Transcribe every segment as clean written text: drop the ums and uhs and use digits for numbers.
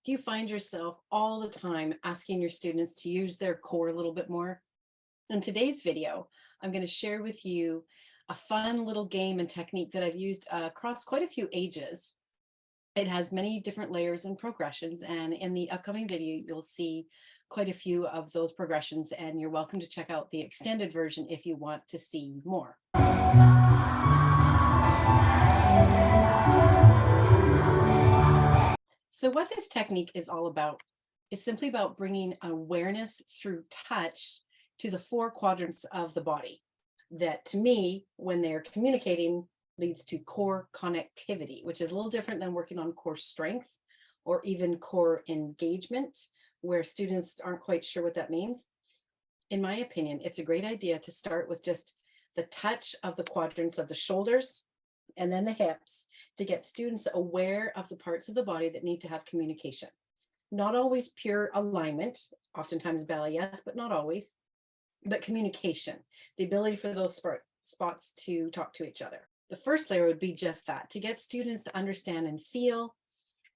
Do you find yourself all the time asking your students to use their core a little bit more? In today's video, I'm going to share with you a fun little game and technique that I've used across quite a few ages. It has many different layers and progressions, and in the upcoming video, you'll see quite a few of those progressions, and you're welcome to check out the extended version if you want to see more. So what this technique is all about is simply about bringing awareness through touch to the four quadrants of the body that, to me, when they're communicating, leads to core connectivity, which is a little different than working on core strength or even core engagement, where students aren't quite sure what that means. In my opinion, it's a great idea to start with just the touch of the quadrants of the shoulders and then the hips to get students aware of the parts of the body that need to have communication. Not always pure alignment, oftentimes ballet, yes, but not always, but communication, the ability for those spots to talk to each other. The first layer would be just that, to get students to understand and feel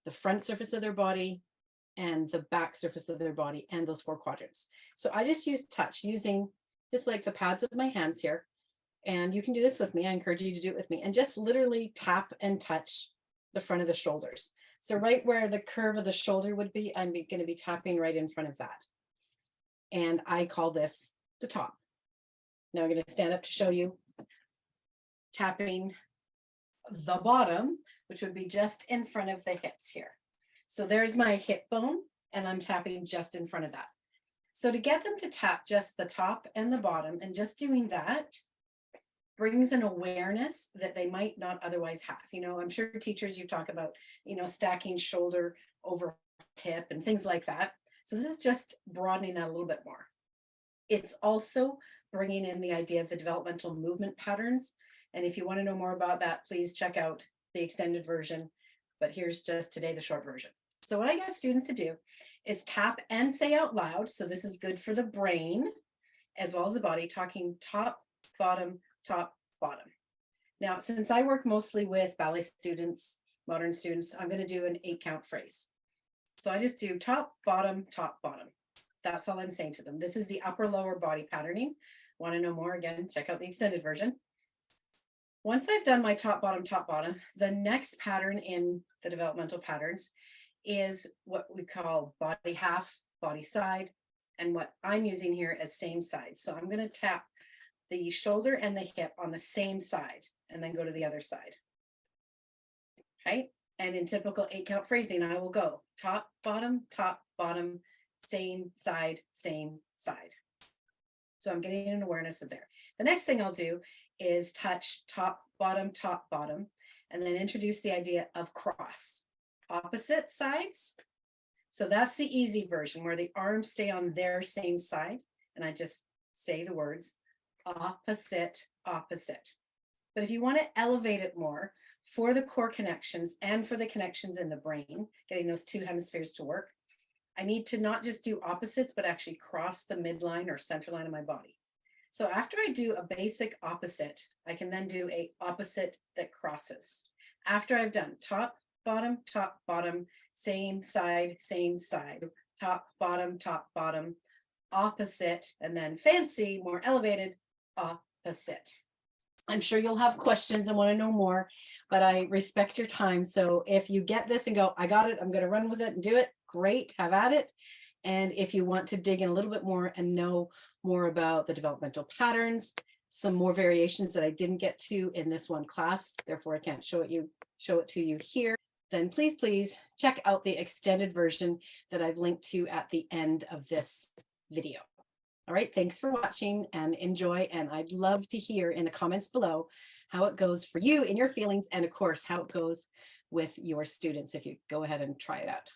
the front surface of their body and the back surface of their body and those four quadrants. So I just use touch using just like the pads of my hands here. And you can do this with me. I encourage you to do it with me and just literally tap and touch the front of the shoulders. So right where the curve of the shoulder would be, I'm going to be tapping right in front of that. And I call this the top. Now I'm going to stand up to show you tapping the bottom, which would be just in front of the hips here. So there's my hip bone, and I'm tapping just in front of that. So to get them to tap just the top and the bottom, and just doing that brings an awareness that they might not otherwise have. You know, I'm sure teachers, you talk about, stacking shoulder over hip and things like that. So this is just broadening that a little bit more. It's also bringing in the idea of the developmental movement patterns. And if you want to know more about that, please check out the extended version. But here's just today the short version. So what I get students to do is tap and say out loud. So this is good for the brain as well as the body, talking top, bottom, top, bottom. Now, since I work mostly with ballet students, modern students, I'm going to do an 8-count phrase. So I just do top, bottom, top, bottom. That's all I'm saying to them. This is the upper lower body patterning. Want to know more? Again, check out the extended version. Once I've done my top, bottom, the next pattern in the developmental patterns is what we call body half, body side, and what I'm using here as same side. So I'm going to tap the shoulder and the hip on the same side and then go to the other side. Okay. And in typical 8-count phrasing, I will go top, bottom, same side, same side. So I'm getting an awareness of there. The next thing I'll do is touch top, bottom, and then introduce the idea of cross. Opposite sides. So that's the easy version where the arms stay on their same side. And I just say the words opposite, opposite. But if you want to elevate it more for the core connections and for the connections in the brain, getting those two hemispheres to work, I need to not just do opposites, but actually cross the midline or center line of my body. So after I do a basic opposite, I can then do a opposite that crosses. After I've done top, bottom, same side, top, bottom, opposite, and then fancy, more elevated, opposite. I'm sure you'll have questions and want to know more, but I respect your time. So if you get this and go, I got it, I'm going to run with it and do it, great, have at it. And if you want to dig in a little bit more and know more about the developmental patterns, some more variations that I didn't get to in this one class, therefore I can't show it to you here, then please check out the extended version that I've linked to at the end of this video. All right, thanks for watching and enjoy. And I'd love to hear in the comments below how it goes for you in your feelings, and of course, how it goes with your students if you go ahead and try it out.